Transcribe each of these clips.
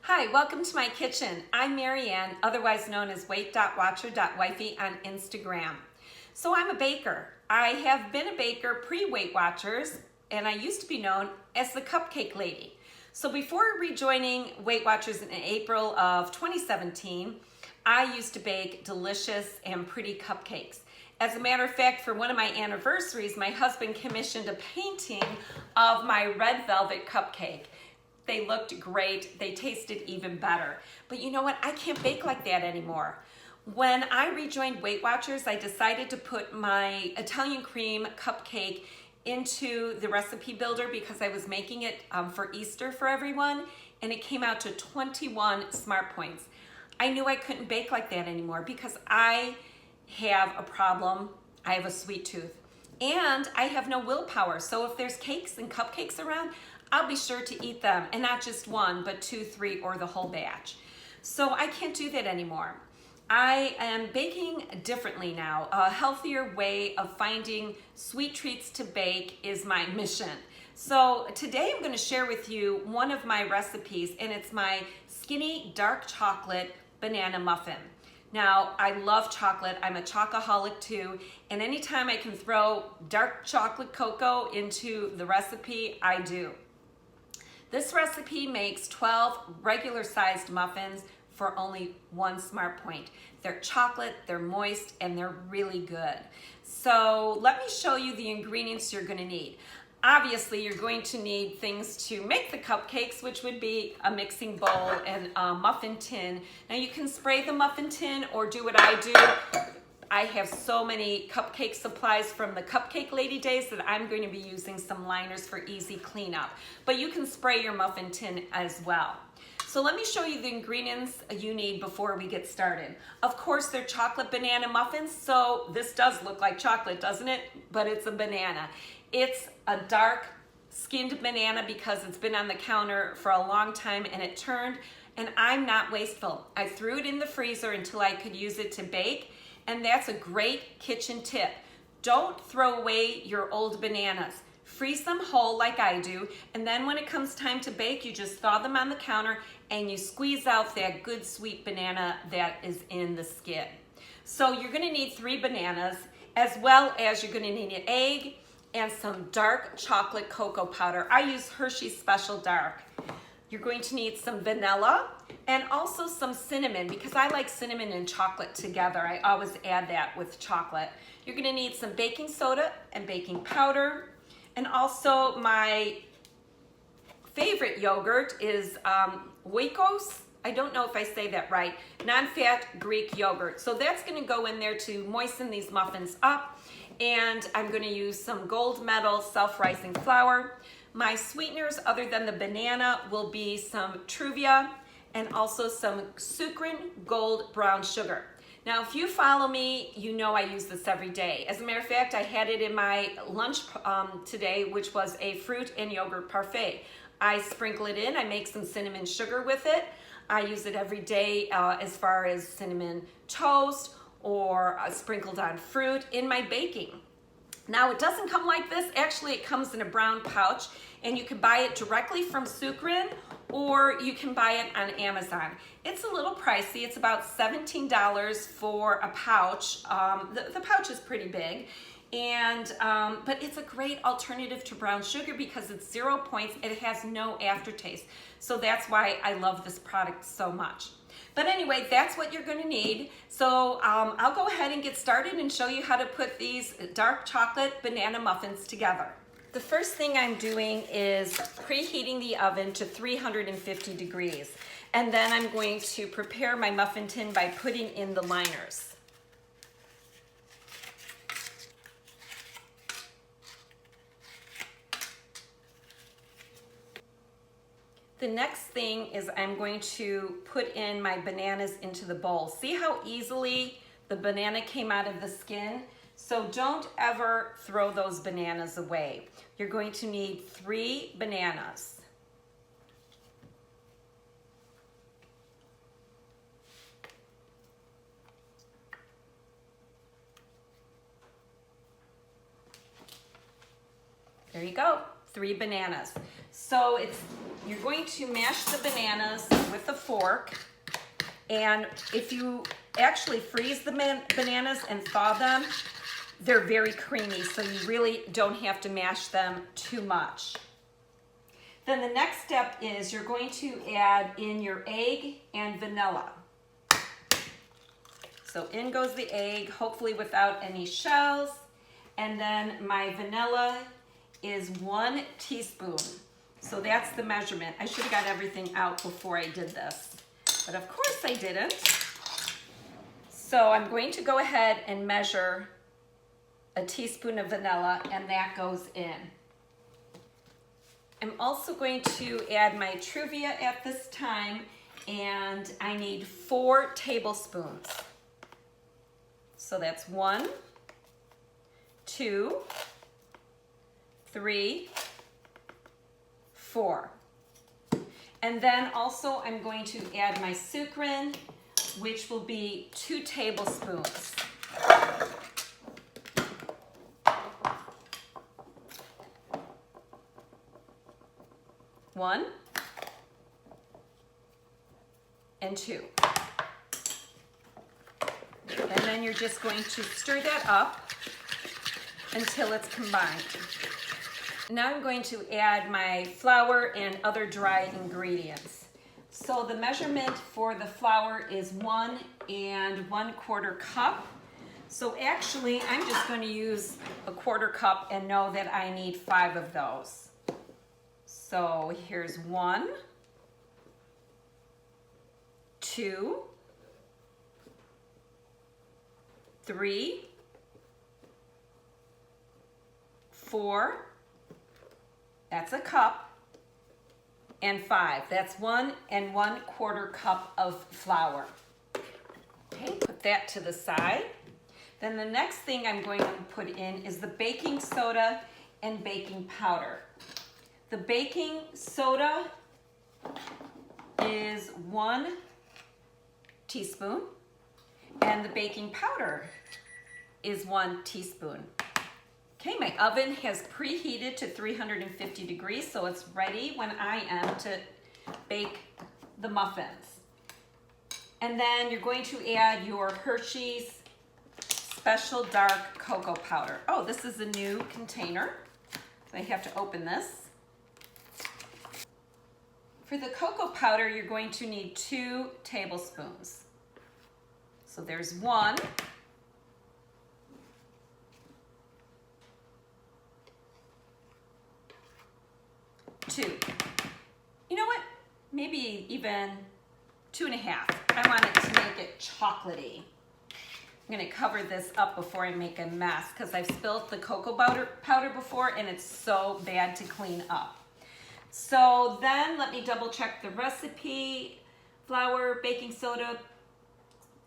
Hi, welcome to my kitchen. I'm Marianne, otherwise known as weight.watcher.wifey on Instagram. So I'm a baker. I have been a baker pre-Weight Watchers, and I used to be known as the Cupcake Lady. So before rejoining Weight Watchers in April of 2017, I used to bake delicious and pretty cupcakes. As a matter of fact, for one of my anniversaries, my husband commissioned a painting of my red velvet cupcake. They looked great. They tasted even better. But you know what? I can't bake like that anymore. When I rejoined Weight Watchers, I decided to put my Italian cream cupcake into the recipe builder because I was making it for Easter for everyone, and it came out to 21 smart points. I knew I couldn't bake like that anymore because I have a problem. I have a sweet tooth and I have no willpower. So if there's cakes and cupcakes around, I'll be sure to eat them, and not just one, but 2, 3, or the whole batch. So I can't do that anymore. I am baking differently now. A healthier way of finding sweet treats to bake is my mission. So today I'm going to share with you one of my recipes, and it's my skinny dark chocolate banana muffin. Now, I love chocolate. I'm a chocoholic too, and anytime I can throw dark chocolate cocoa into the recipe, I do. This recipe makes 12 regular sized muffins for only 1 smart point. They're chocolate, they're moist, and they're really good. So let me show you the ingredients you're gonna need. Obviously, you're going to need things to make the cupcakes, which would be a mixing bowl and a muffin tin. Now you can spray the muffin tin or do what I do. I have so many cupcake supplies from the Cupcake Lady days that I'm going to be using some liners for easy cleanup. But you can spray your muffin tin as well. So let me show you the ingredients you need before we get started. Of course, they're chocolate banana muffins, so this does look like chocolate, doesn't it? But it's a banana. It's a dark skinned banana because it's been on the counter for a long time and it turned, and I'm not wasteful. I threw it in the freezer until I could use it to bake. And that's a great kitchen tip. Don't throw away your old bananas. Freeze them whole like I do, and then when it comes time to bake, you just thaw them on the counter and you squeeze out that good sweet banana that is in the skin. So you're gonna need 3 bananas, as well as you're gonna need an egg and some dark chocolate cocoa powder. I use Hershey's Special Dark. You're going to need some vanilla and also some cinnamon, because I like cinnamon and chocolate together. I always add that with chocolate. You're gonna need some baking soda and baking powder. And also my favorite yogurt is Oikos. I don't know if I say that right. Non-fat Greek yogurt. So that's gonna go in there to moisten these muffins up. And I'm gonna use some gold medal self-rising flour. My sweeteners, other than the banana, will be some Truvia and also some Sucrin Gold Brown Sugar. Now, if you follow me, you know I use this every day. As a matter of fact, I had it in my lunch today, which was a fruit and yogurt parfait. I sprinkle it in, I make some cinnamon sugar with it. I use it every day as far as cinnamon toast or sprinkled on fruit in my baking. Now, it doesn't come like this. Actually, it comes in a brown pouch, and you can buy it directly from Sucrin, or you can buy it on Amazon. It's a little pricey. It's about $17 for a pouch. The pouch is pretty big, and but it's a great alternative to brown sugar because it's 0 points. It has no aftertaste. So that's why I love this product so much. But anyway, that's what you're gonna need. So I'll go ahead and get started and show you how to put these dark chocolate banana muffins together. The first thing I'm doing is preheating the oven to 350 degrees. And then I'm going to prepare my muffin tin by putting in the liners. The next thing is I'm going to put in my bananas into the bowl. See how easily the banana came out of the skin? So don't ever throw those bananas away. You're going to need 3 bananas. There you go. 3 bananas. So you're going to mash the bananas with a fork, and if you actually freeze the bananas and thaw them, they're very creamy, so you really don't have to mash them too much. Then the next step is you're going to add in your egg and vanilla. So in goes the egg, hopefully without any shells. And then my vanilla is 1 teaspoon. So that's the measurement. I should have got everything out before I did this, but of course I didn't. So I'm going to go ahead and measure a teaspoon of vanilla, and that goes in. I'm also going to add my Truvia at this time, and I need 4 tablespoons. So that's 1, 2, 3, 4. And then also I'm going to add my sucrin, which will be 2 tablespoons. One and 2. And then you're just going to stir that up until it's combined. Now I'm going to add my flour and other dry ingredients. So the measurement for the flour is 1 1/4 cup. So actually I'm just going to use a 1/4 cup and know that I need 5 of those. So here's 1, 2, 3, 4, that's a cup, and 5. That's 1 1/4 cup of flour. Okay, put that to the side. Then the next thing I'm going to put in is the baking soda and baking powder. The baking soda is 1 teaspoon, and the baking powder is 1 teaspoon. Okay, my oven has preheated to 350 degrees, so it's ready when I am to bake the muffins. And then you're going to add your Hershey's Special Dark Cocoa Powder. Oh, this is a new container, so I have to open this. For the cocoa powder, you're going to need 2 tablespoons. So there's 1. 2. You know what? Maybe even 2.5. I want it to make it chocolatey. I'm going to cover this up before I make a mess because I've spilled the cocoa powder before and it's so bad to clean up. So then let me double check the recipe. Flour, baking soda.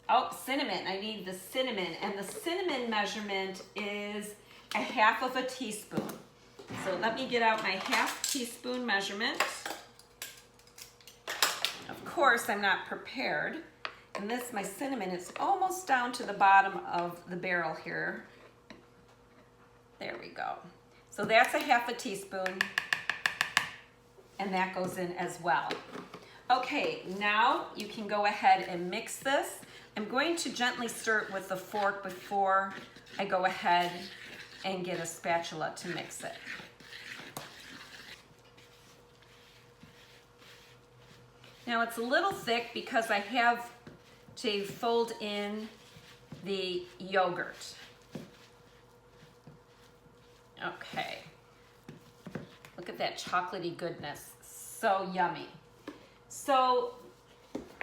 Oh, cinnamon. I need the cinnamon. And the cinnamon measurement is 1/2 teaspoon. So let me get out my 1/2 teaspoon measurement. Of course, I'm not prepared. And this, my cinnamon, is almost down to the bottom of the barrel here. There we go. So that's 1/2 teaspoon. And that goes in as well. Okay, now you can go ahead and mix this. I'm going to gently stir it with the fork before I go ahead and get a spatula to mix it. Now it's a little thick because I have to fold in the yogurt. Okay. Look at that chocolatey goodness. So yummy. So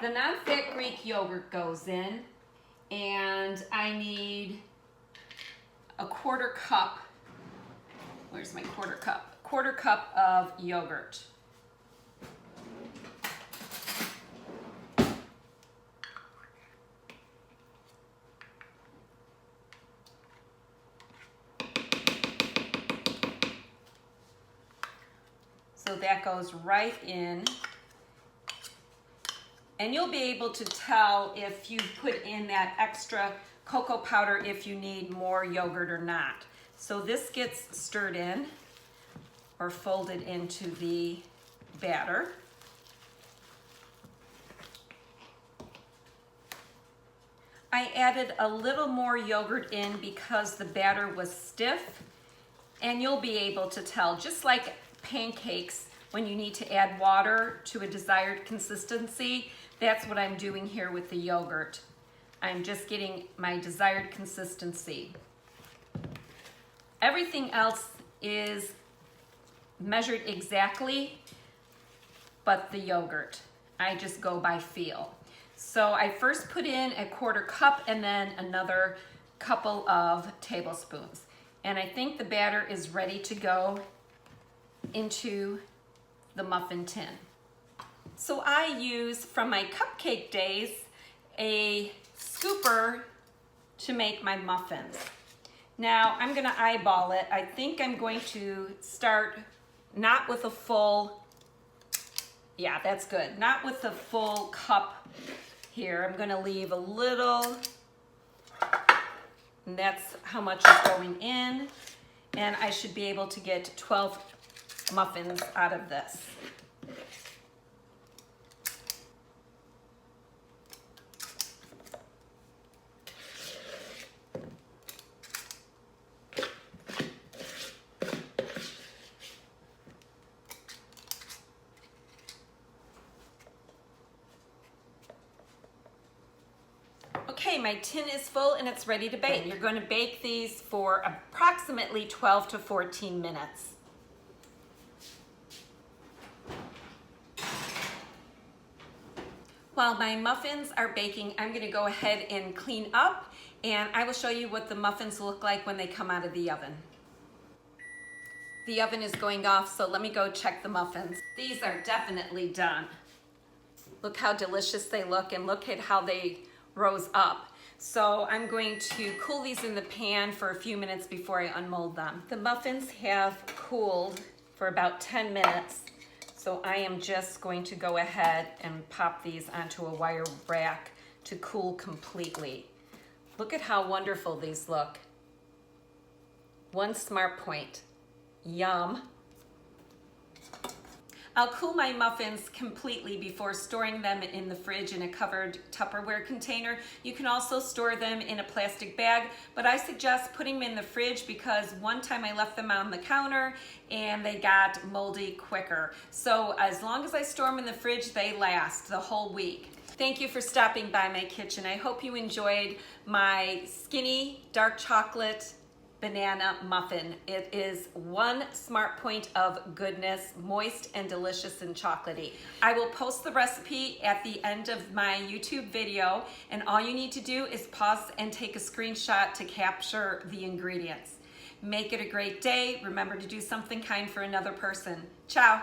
the non-fat Greek yogurt goes in, and I need a 1/4 cup. Where's my 1/4 cup? 1/4 cup of yogurt. So that goes right in. And you'll be able to tell if you put in that extra cocoa powder if you need more yogurt or not. So this gets stirred in or folded into the batter. I added a little more yogurt in because the batter was stiff, and you'll be able to tell, just like pancakes, when you need to add water to a desired consistency, that's what I'm doing here with the yogurt. I'm just getting my desired consistency. Everything else is measured exactly, but the yogurt, I just go by feel. So I first put in a 1/4 cup and then another couple of tablespoons. And I think the batter is ready to go into the muffin tin. So I use, from my cupcake days, a scooper to make my muffins. Now I'm gonna eyeball it. I think I'm going to start not with a full, yeah, that's good. Not with the full cup here. I'm gonna leave a little, and that's how much is going in. And I should be able to get 12 muffins out of this. Okay, my tin is full and it's ready to bake. You're going to bake these for approximately 12 to 14 minutes. While my muffins are baking, I'm going to go ahead and clean up, and I will show you what the muffins look like when they come out of the oven. The oven is going off, so let me go check the muffins. These are definitely done. Look how delicious they look, and look at how they rose up. So I'm going to cool these in the pan for a few minutes before I unmold them. The muffins have cooled for about 10 minutes. So I am just going to go ahead and pop these onto a wire rack to cool completely. Look at how wonderful these look. One smart point, yum. I'll cool my muffins completely before storing them in the fridge in a covered Tupperware container. You can also store them in a plastic bag, but I suggest putting them in the fridge because one time I left them on the counter and they got moldy quicker. So as long as I store them in the fridge, they last the whole week. Thank you for stopping by my kitchen. I hope you enjoyed my skinny dark chocolate banana muffin. It is one smart point of goodness, moist and delicious and chocolatey. I will post the recipe at the end of my YouTube video, and all you need to do is pause and take a screenshot to capture the ingredients. Make it a great day. Remember to do something kind for another person. Ciao.